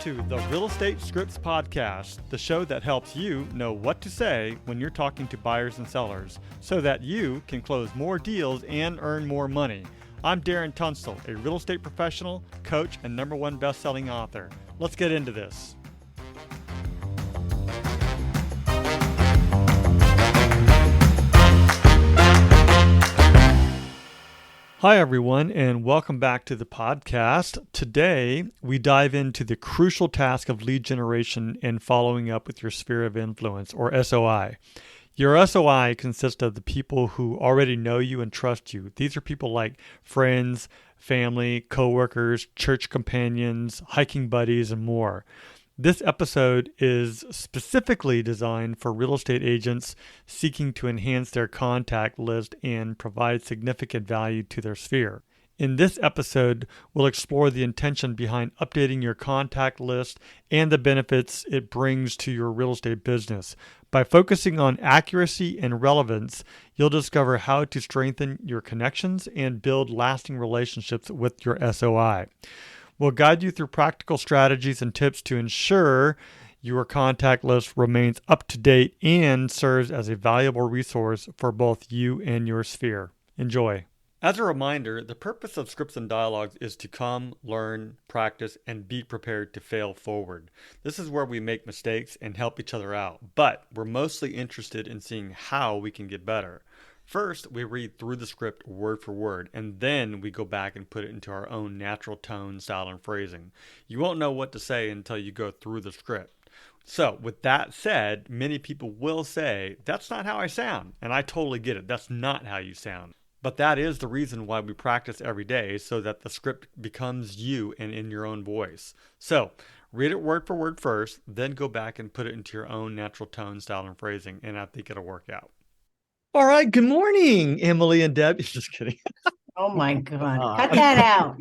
to the Real Estate Scripts Podcast, the show that helps you know what to say when you're talking to buyers and sellers so that you can close more deals and earn more money. I'm Darren Tunstall, a real estate professional, coach, and #1 best-selling author. Let's get into this. Hi, everyone, and welcome back to the podcast. Today, we dive into the crucial task of lead generation and following up with your sphere of influence, or SOI. Your SOI consists of the people who already know you and trust you. These are people like friends, family, coworkers, church companions, hiking buddies, and more. This episode is specifically designed for real estate agents seeking to enhance their contact list and provide significant value to their sphere. In this episode, we'll explore the intention behind updating your contact list and the benefits it brings to your real estate business. By focusing on accuracy and relevance, you'll discover how to strengthen your connections and build lasting relationships with your SOI. We'll guide you through practical strategies and tips to ensure your contact list remains up to date and serves as a valuable resource for both you and your sphere. Enjoy. As a reminder, the purpose of Scripts and Dialogues is to come, learn, practice, and be prepared to fail forward. This is where we make mistakes and help each other out, but we're mostly interested in seeing how we can get better. First, we read through the script word for word, and then we go back and put it into our own natural tone, style, and phrasing. You won't know what to say until you go through the script. So, with that said, many people will say, that's not how I sound. And I totally get it. That's not how you sound. But that is the reason why we practice every day, so that the script becomes you and in your own voice. So, read it word for word first, then go back and put it into your own natural tone, style, and phrasing, and I think it'll work out. All right. Good morning, Emily and Deb. Just kidding. Oh my God. Cut that out.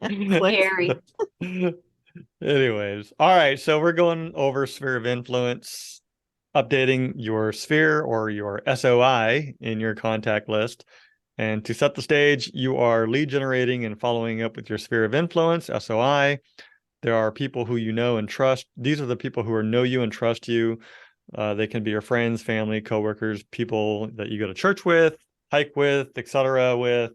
Gary. Anyways. All right. So we're going over sphere of influence, updating your sphere or your SOI in your contact list. And to set the stage, you are lead generating and following up with your sphere of influence, SOI. There are people who you know and trust. These are the people who know you and trust you. They can be your friends, family, coworkers, people that you go to church with, hike with, etc. with.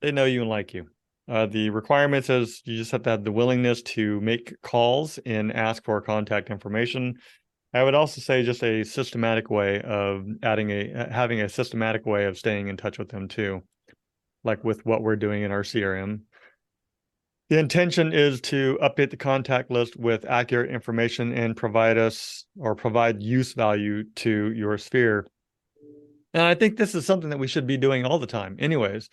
They know you and like you. The requirements is you just have to have the willingness to make calls and ask for contact information. I would also say just a systematic way of having a systematic way of staying in touch with them too, like with what we're doing in our CRM. The intention is to update the contact list with accurate information and provide use value to your sphere. And I think this is something that we should be doing all the time anyways.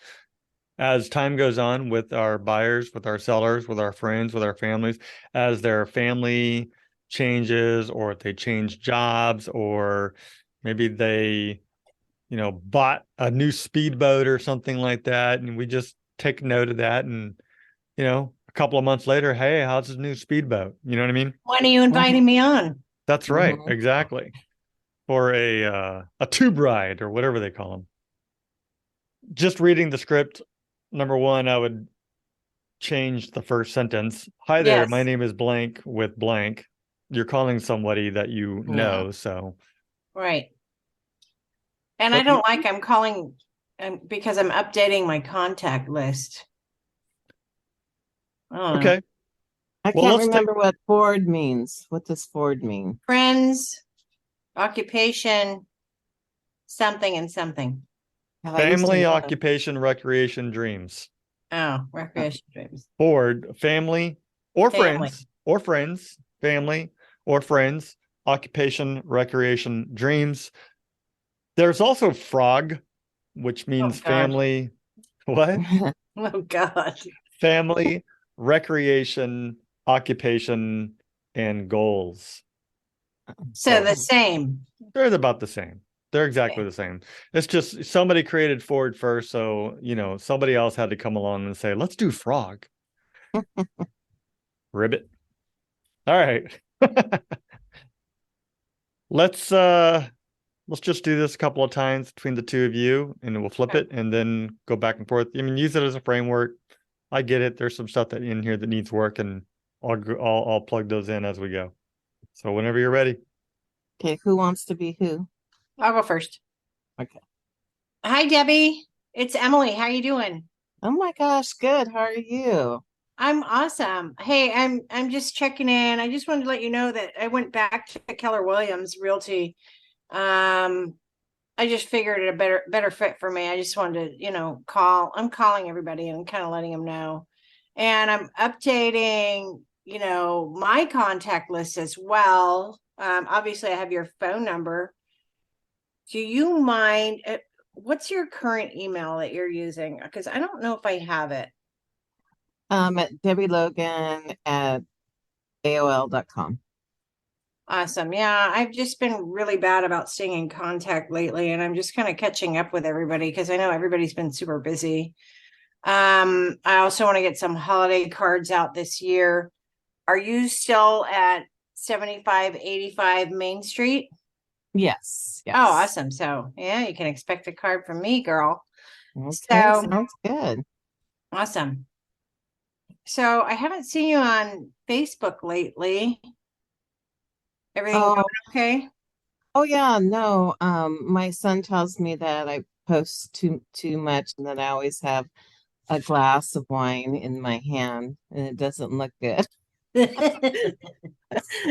As time goes on with our buyers, with our sellers, with our friends, with our families, as their family changes or if they change jobs or maybe they, bought a new speedboat or something like that. And we just take note of that and a couple of months later, hey, how's this new speedboat? You know what I mean? When are you inviting me on? That's right. Mm-hmm. Exactly. For a tube ride or whatever they call them. Just reading the script, number one, I would change the first sentence. Hi there, my name is blank with blank. You're calling somebody that you know, so. Right. And I don't like I'm calling because I'm updating my contact list. Okay. I can't remember what Ford means. What does Ford mean? Friends, occupation, something and something. Family, occupation, recreation, dreams. Oh, recreation, dreams. Ford, family, or friends, family, or friends, occupation, recreation, dreams. There's also frog, which means family. What? Oh, God. Family, recreation, occupation, and goals. So the same. They're about the same. They're exactly the same. It's just somebody created Ford first, so somebody else had to come along and say, "Let's do frog." Ribbit. All right. Let's just do this a couple of times between the two of you, and we'll flip it and then go back and forth. Use it as a framework. I get it. There's some stuff that in here that needs work, and I'll plug those in as we go. So whenever you're ready. Okay, who wants to be who? I'll go first. Okay. Hi, Debbie. It's Emily. How you doing? Oh my gosh, good. How are you? I'm awesome. Hey, I'm just checking in. I just wanted to let you know that I went back to Keller Williams Realty. I just figured it a better fit for me. I just wanted to, call. I'm calling everybody and kind of letting them know. And I'm updating, my contact list as well. Obviously I have your phone number. Do you mind what's your current email that you're using? Because I don't know if I have it. At Debbie Logan at AOL.com. Awesome. Yeah, I've just been really bad about staying in contact lately, and I'm just kind of catching up with everybody because I know everybody's been super busy. I also want to get some holiday cards out this year. Are you still at 7585 Main Street? Yes. Oh, awesome. So yeah, you can expect a card from me, girl. Okay, So sounds good. awesome. So I haven't seen you on Facebook lately. Everything Oh, going okay? oh yeah, no. My son tells me that I post too much and that I always have a glass of wine in my hand and it doesn't look good.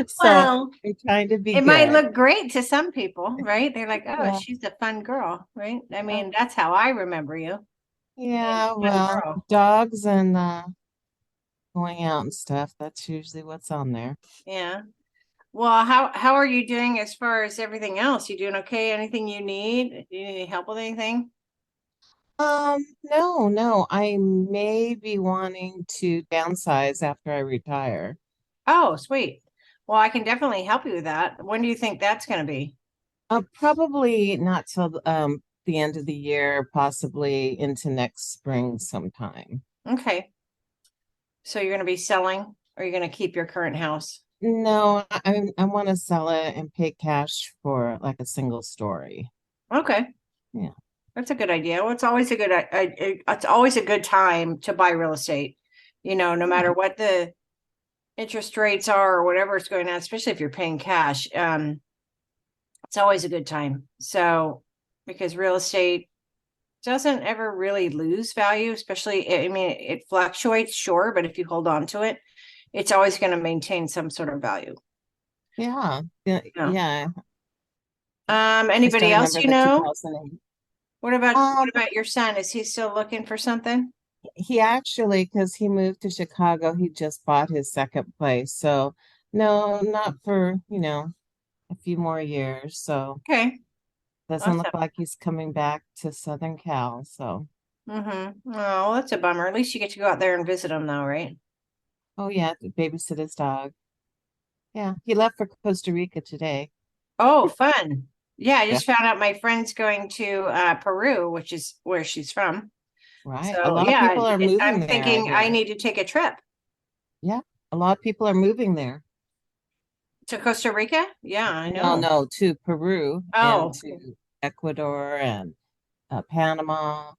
So Well, I'm trying to be it might good. look great to some people, right? They're like, oh, Yeah. she's a fun girl, right? I mean, that's how I remember you. Being Yeah, a fun well, girl. dogs and going out and stuff, that's usually what's on there. Yeah. Well, how are you doing as far as everything else? You doing okay? Anything you need? Do you need any help with anything? No. I may be wanting to downsize after I retire. Oh, sweet. Well, I can definitely help you with that. When do you think that's going to be? Probably not till the end of the year, possibly into next spring sometime. Okay. So you're going to be selling or you're going to keep your current house? No, I want to sell it and pay cash for like a single story. Okay. Yeah. That's a good idea. Well, it's always a it's always a good time to buy real estate, no matter what the interest rates are or whatever is going on, especially if you're paying cash. It's always a good time. So, because real estate doesn't ever really lose value, especially, I mean, it fluctuates, sure, but if you hold on to it, it's always going to maintain some sort of value. Yeah. Yeah. Yeah. Yeah. I still Anybody else remember you the know? 2008. What about your son? Is he still looking for something? He actually, because he moved to Chicago, he just bought his second place. So no, not for, a few more years. So Okay. doesn't look Awesome. like he's coming back to Southern Cal. So, Mm-hmm. Oh, that's a bummer. At least you get to go out there and visit him though, right? oh yeah, to babysit his dog. Yeah, he left for Costa Rica today. Oh, fun. Yeah, I Yeah, just found out my friend's going to Peru, which is where she's from. right. A So lot of yeah, people are moving I'm there, I thinking I hear. need to take a trip Yeah, a lot of people are moving there. to Costa Rica. Yeah, I No, know. no, to Peru and Oh, to Ecuador and Panama.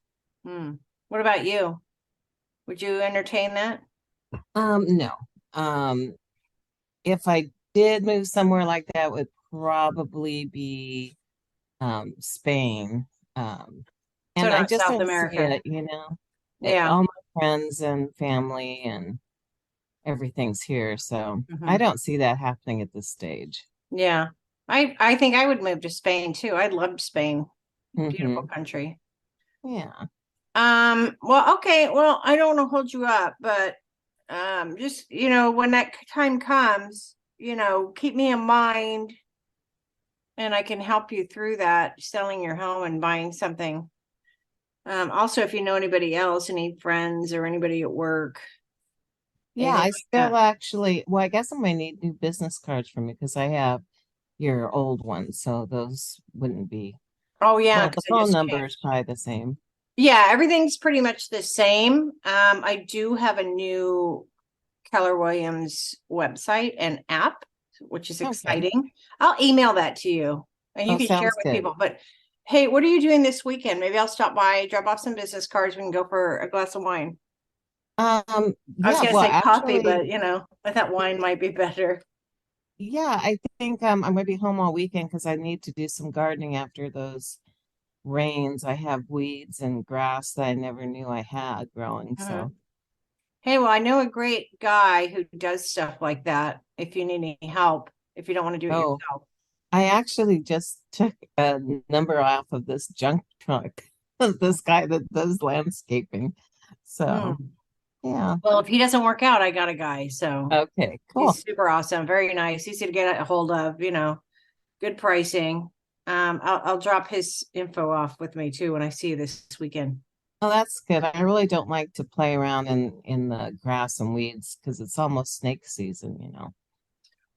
what about you? Would you entertain that? No. Um, if I did move somewhere like that, would probably be Spain. Um, So and I not just South don't see America. it. Yeah. All my friends and family and everything's here, so I Hmm. don't see that happening at this stage. Yeah. I think I would move to Spain too. I loved Spain. Beautiful Hmm. country. Yeah. Well, okay. Well, I don't want to hold you up, but just, when that time comes, keep me in mind and I can help you through that, selling your home and buying something. Also, if you know anybody else, any friends or anybody at work, Yeah, anything I like that. still actually, well, I guess I might need new business cards from you because I have your old ones, so those wouldn't be. Oh yeah, Well, the because I phone just number is changed. probably the same. Yeah, everything's pretty much the same. I do have a new Keller Williams website and app, which is Okay. exciting. I'll email that to you and you Oh, can share it sounds with good. people. But hey, what are you doing this weekend? Maybe I'll stop by, drop off some business cards. We can go for a glass of wine. I was Yeah, gonna well, say coffee, actually, but I thought wine might be better. yeah, I think I'm gonna be home all weekend because I need to do some gardening after those rains. I have weeds and grass that I never knew I had growing. Uh-huh. So, Hey, well, I know a great guy who does stuff like that. If you need any help, if you don't want to do it oh, yourself. I actually just took a number off of this junk truck, this guy that does landscaping. So, Hmm. yeah. Well, if he doesn't work out, I got a guy. So Okay, cool. he's super awesome, very nice, easy to get a hold of, good pricing. I'll drop his info off with me too when I see you this weekend. Oh, that's good. I really don't like to play around in the grass and weeds because it's almost snake season.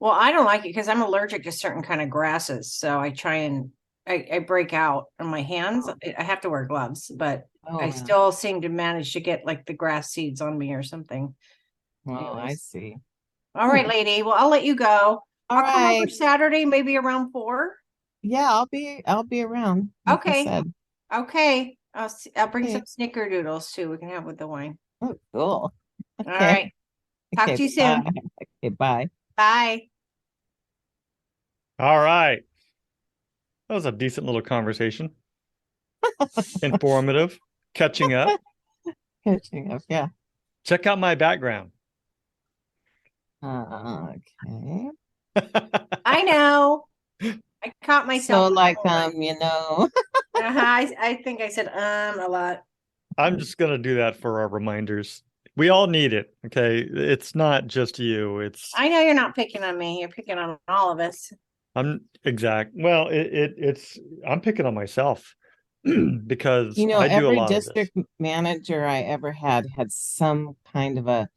Well, I don't like it because I'm allergic to certain kind of grasses. So I try and I break out on my hands. Oh, I have to wear gloves, but I oh, still seem to manage to get like the grass seeds on me or something. well, I Anyways. see. All Hmm. right, lady. Well, I'll let you go. All I'll come over right. Saturday, maybe around 4. Yeah, I'll be around, like I Okay. said. Okay. I'll bring some Okay. snickerdoodles too. We can have with the wine. Oh, cool. All Okay. right. Talk Okay. to you Bye. soon. Okay, bye. Bye. All right. That was a decent little conversation. Informative, catching up. Catching up. Yeah. Check out my background. Okay. I know. I caught So myself. like Uh-huh. I think I said a lot. I'm just gonna do that for our reminders. We all need it, okay? It's not just you. I know you're not picking on me. You're picking on all of us. I'm exact. Well, it's I'm picking on myself because You know, I do a every lot of this. district manager I ever had some kind of a,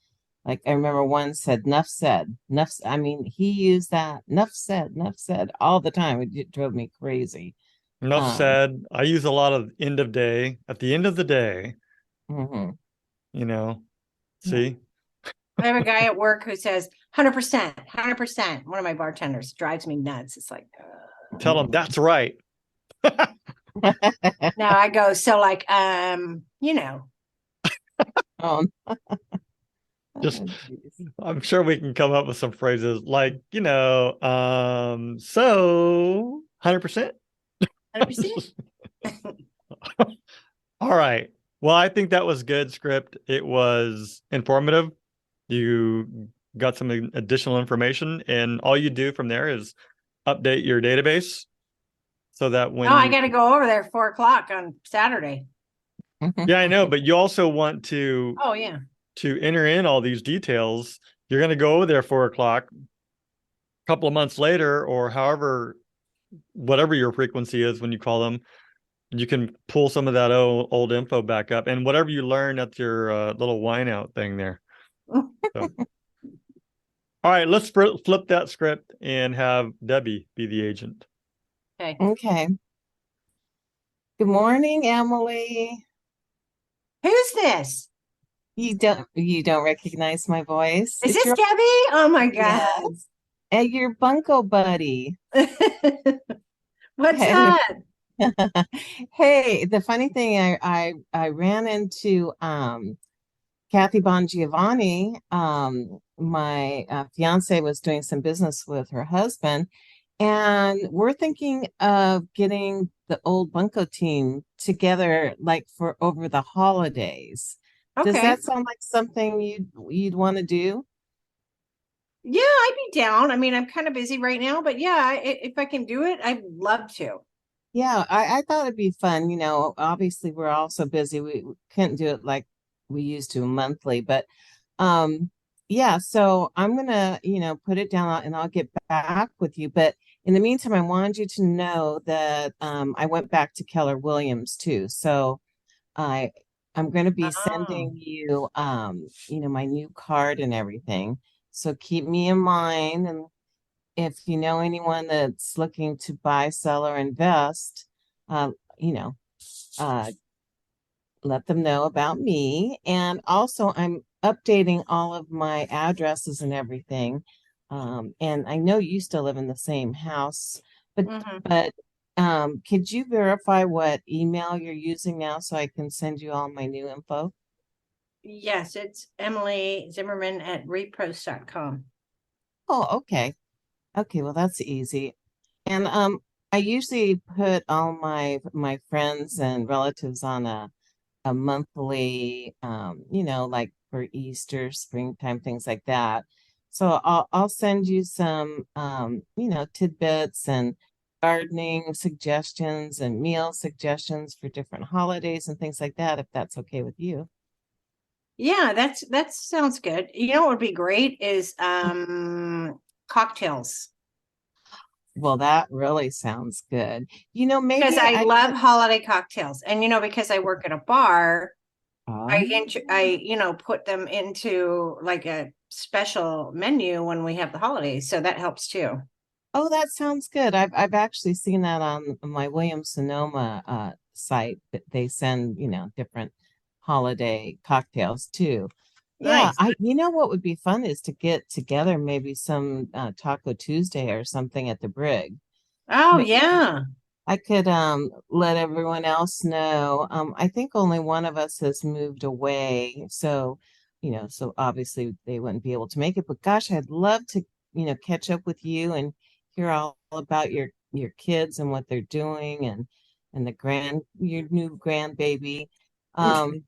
like I remember one said, "Nuff said." I mean, he used that "Nuff said" all the time. It drove me crazy. Enough Um, said. I use a lot of end of day. At the end of the day, mhm. you know, Yeah. see? I have a guy at work who says 100%, 100%. One of my bartenders drives me nuts. It's like, Tell them that's right. now I go, so like, Oh, Just geez. I'm sure we can come up with some phrases like, so 100%. 100%. All right. Well, I think that was good script. It was informative. You got some additional information, and all you do from there is update your database so that No, when I you, got to go over there 4 o'clock on Saturday. yeah, I know, but you also want Oh, yeah. to enter in all these details. You're going to go over there 4 o'clock, a couple of months later, or however, whatever your frequency is when you call them. You can pull some of that old info back up and whatever you learn at your little wine out thing there. So, all right, let's flip that script and have Debbie be the agent. Okay. Okay. Good morning, Emily. Who's this? You don't recognize my voice? Is It's this your Debbie? Oh my God. Yes. And your bunko buddy. What's Hey, that? hey, the funny thing, I ran into Kathy Bongiovanni. My fiance was doing some business with her husband, and we're thinking of getting the old bunko team together, like for over the holidays. Does Okay. that sound like something you'd want to do? Yeah, I'd be down. I mean, I'm kind of busy right now, but yeah, if I can do it, I'd love to. Yeah, I thought it'd be fun. Obviously we're all so busy. We couldn't do it like we used to monthly, but um yeah, so I'm gonna, put it down and I'll get back with you. But in the meantime, I wanted you to know that I went back to Keller Williams too. So I I'm gonna be Oh. sending you my new card and everything. So keep me in mind, and if you know anyone that's looking to buy, sell, or invest, uh, you know, uh, let them know about me. And also, I'm updating all of my addresses and everything. And I know you still live in the same house, but Mhm. but could you verify what email you're using now so I can send you all my new info? Yes, it's Emily Zimmerman at repost.com. Oh, okay. Okay, well that's easy. And I usually put all my friends and relatives on a monthly like for Easter, springtime, things like that. So I'll send you some tidbits and gardening suggestions and meal suggestions for different holidays and things like that, if that's okay with you. Yeah, that sounds good. You know what would be great is cocktails. Well, that really sounds good. Because Maybe I I love could. holiday cocktails. And because I work at a bar, Oh, I put them into like a special menu when we have the holidays. So that helps too. oh, that sounds good. I've actually seen that on my Williams Sonoma site that they send, different holiday cocktails too. Yeah, Nice. you know what would be fun is to get together maybe some Taco Tuesday or something at the Brig. Oh Ma- yeah. I could let everyone else know. I think only one of us has moved away, so so obviously they wouldn't be able to make it. But gosh, I'd love to, catch up with you and hear all about your kids and what they're doing and your new grandbaby. Um,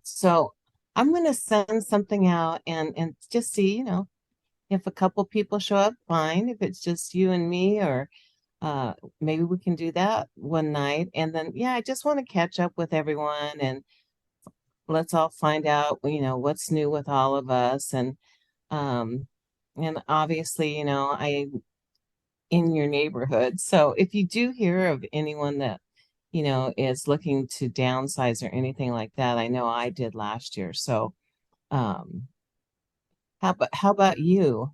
so I'm gonna send something out and just see, if a couple people show up, fine. If it's just you and me or uh, maybe we can do that one night. And then, yeah, I just want to catch up with everyone and let's all find out, what's new with all of us. Um, and obviously, I in your neighborhood. So if you do hear of anyone that, is looking to downsize or anything like that, I know I did last year. So, um, how about you?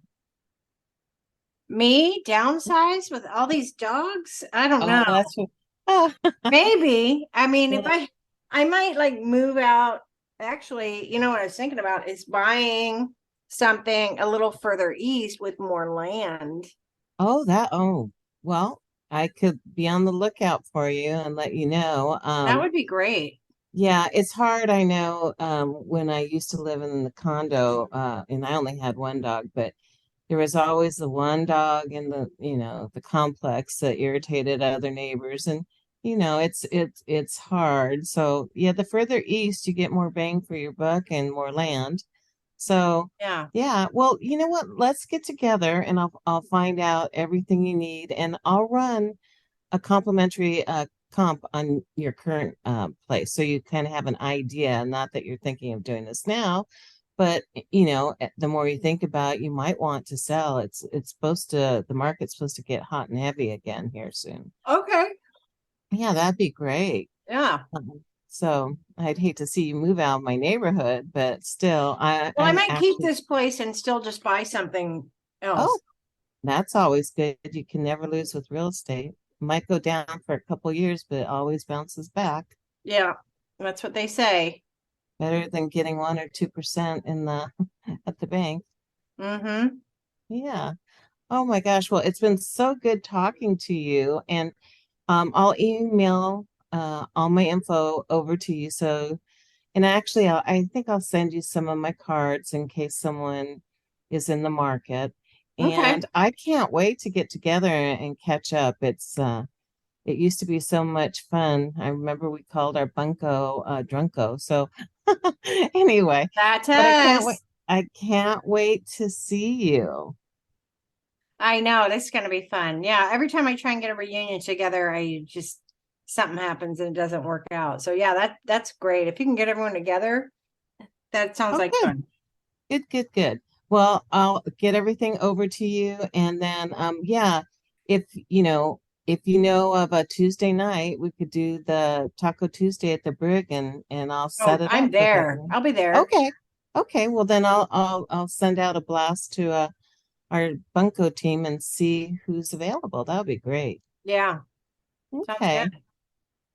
Me downsize with all these dogs? I don't Oh, know. that's what, ah, Maybe. I mean, if well, I might like move out. Actually, what I was thinking about is buying something a little further east with more land. oh, well, I could be on the lookout for you and let you know. That would be great. Yeah, it's hard, I know. When I used to live in the condo, and I only had one dog, but there was always the one dog in the complex that irritated other neighbors, and it's hard. So yeah, the further east you get more bang for your buck and more land. So Yeah. yeah, well, you know what? Let's get together and I'll find out everything you need and I'll run a complimentary comp on your current place. So you kind of have an idea, not that you're thinking of doing this now, but the more you think about it, you might want to sell. The market's supposed to get hot and heavy again here soon. Okay. Yeah, that'd be great. Yeah. So I'd hate to see you move out of my neighborhood, but still, Well, I I'm might keep actually, this place and still just buy something oh, else. that's always good. You can never lose with real estate. Might go down for a couple years, but it always bounces back. Yeah. That's what they say. Better than getting 1 or 2% in the at the bank. Mm-hmm. Yeah. Oh my gosh. Well, it's been so good talking to you. And I'll email all my info over to you. So, and actually, I think I'll send you some of my cards in case someone is in the market. Okay. And I can't wait to get together and catch up. It used to be so much fun. I remember we called our bunko Drunko. So anyway, That's but I can't wait. us. I can't wait to see you. I know this is going to be fun. Yeah. Every time I try and get a reunion together, I just something happens and it doesn't work out. So yeah, that's great. If you can get everyone together, that sounds like Okay, fun. good. Well, I'll get everything over to you, and then yeah, if if you know of a Tuesday night, we could do the Taco Tuesday at the Brig, and I'll set Oh, it I'm up with there. everyone. I'll be there. Okay, okay. Well, then I'll send out a blast to our bunko team and see who's available. That would be great. Yeah. Sounds Okay. good.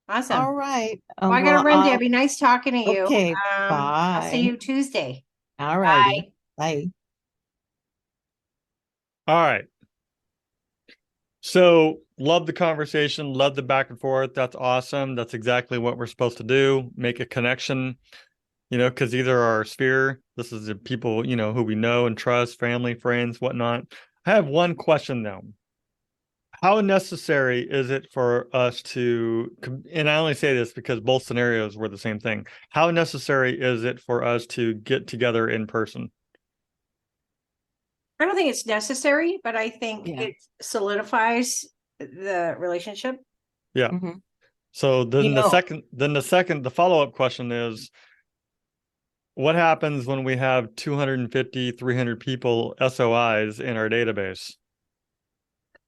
All Awesome. right. Well, I got to Well, run, I'll Debbie. Nice talking to you. okay. I'll see Bye. you Tuesday. All righty. Bye. Bye. All right. So, love the conversation, love the back and forth. That's awesome. That's exactly what we're supposed to do. Make a connection. Because either our sphere, this is the people, who we know and trust, family, friends, whatnot. I have one question though. How necessary is it for us to, and I only say this because both scenarios were the same thing. How necessary is it for us to get together in person? I don't think it's necessary, but I think Yeah. it solidifies the relationship. Yeah. Mhm. So You know, the follow-up question is, what happens when we have 250, 300 people SOIs in our database?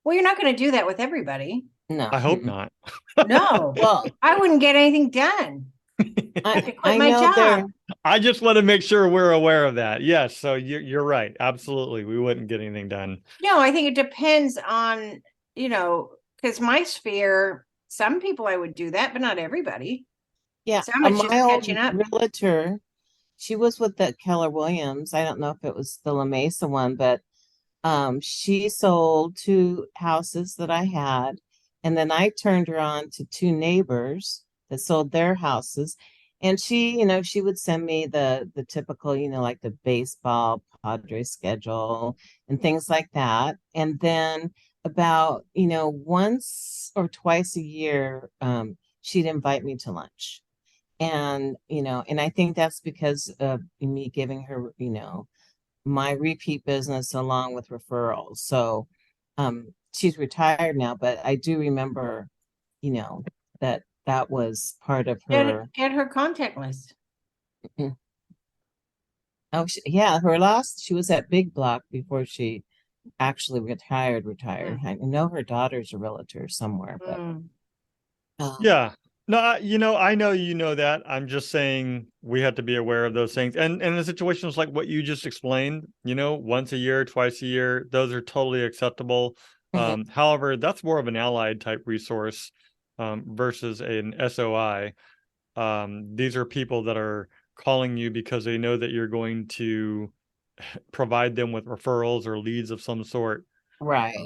Well, you're not going to do that with everybody. no. I hope not. No, Well, I wouldn't get anything done. I could quit I my know there. job. I just want to make sure we're aware of that. Yes, so you're right. Absolutely. We wouldn't get anything done. No, I think it depends on, because my sphere, some people I would do that, but not everybody. Yeah, Some it's just my old catching up. realtor, she was with the Keller Williams. I don't know if it was the La Mesa one, but she sold 2 houses that I had, and then I turned her on to 2 neighbors that sold their houses. And she would send me the typical, like the baseball Padres schedule and things like that. And then about, once or twice a year, she'd invite me to lunch. And I think that's because of me giving her, my repeat business along with referrals. So she's retired now, but I do remember, you know, that was part of her. Get her contact list. Oh, yeah, she was at Big Block before she actually retired. I know her daughter's a realtor somewhere, but Mm. Yeah. No, I know you know that. I'm just saying we have to be aware of those things. And in situations like what you just explained, once a year, twice a year, those are totally acceptable. However, that's more of an allied type resource versus an SOI. These are people that are calling you because they know that you're going to provide them with referrals or leads of some sort. right.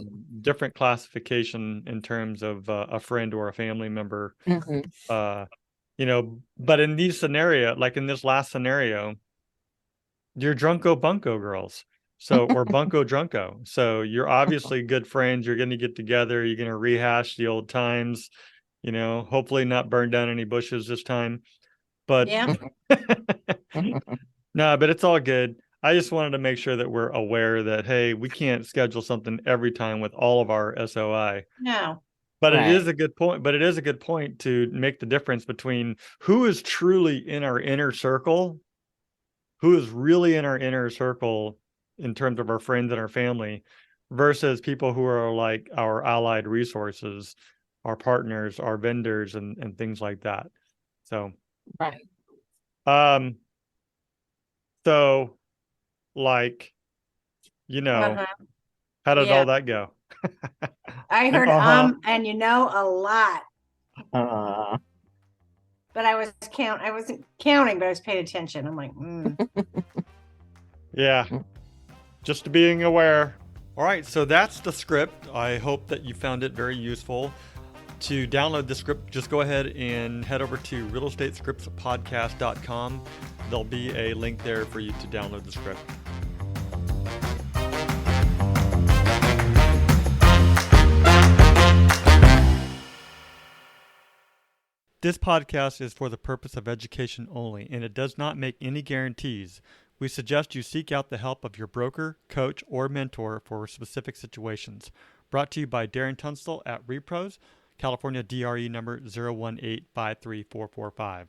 Different classification in terms of a friend or a family member. Mhm. But in these scenario, like in this last scenario, you're drunko bunko girls. So, or bunko drunko. So you're obviously good friends. You're going to get together. You're going to rehash the old times, hopefully not burn down any bushes this time. But Yeah. no, but it's all good. I just wanted to make sure that we're aware that, hey, we can't schedule something every time with all of our SOI. No. But it is Right. a good point. But it is a good point to make the difference between who is truly in our inner circle, who is really in our inner circle in terms of our friends and our family, versus people who are like our allied resources, our partners, our vendors, and things like that. So, Right. um, so like, you know, Uh-huh. how did Yeah. all that go? I And heard and a lot. Uh, But I wasn't counting, but I was paying attention. I'm like, yeah, just being aware. All right, so that's the script. I hope that you found it very useful. To download the script, just go ahead and head over to realestatescriptspodcast.com. There'll be a link there for you to download the script. This podcast is for the purpose of education only, and it does not make any guarantees. We suggest you seek out the help of your broker, coach, or mentor for specific situations. Brought to you by Darren Tunstall at Repros, California DRE number 0185345.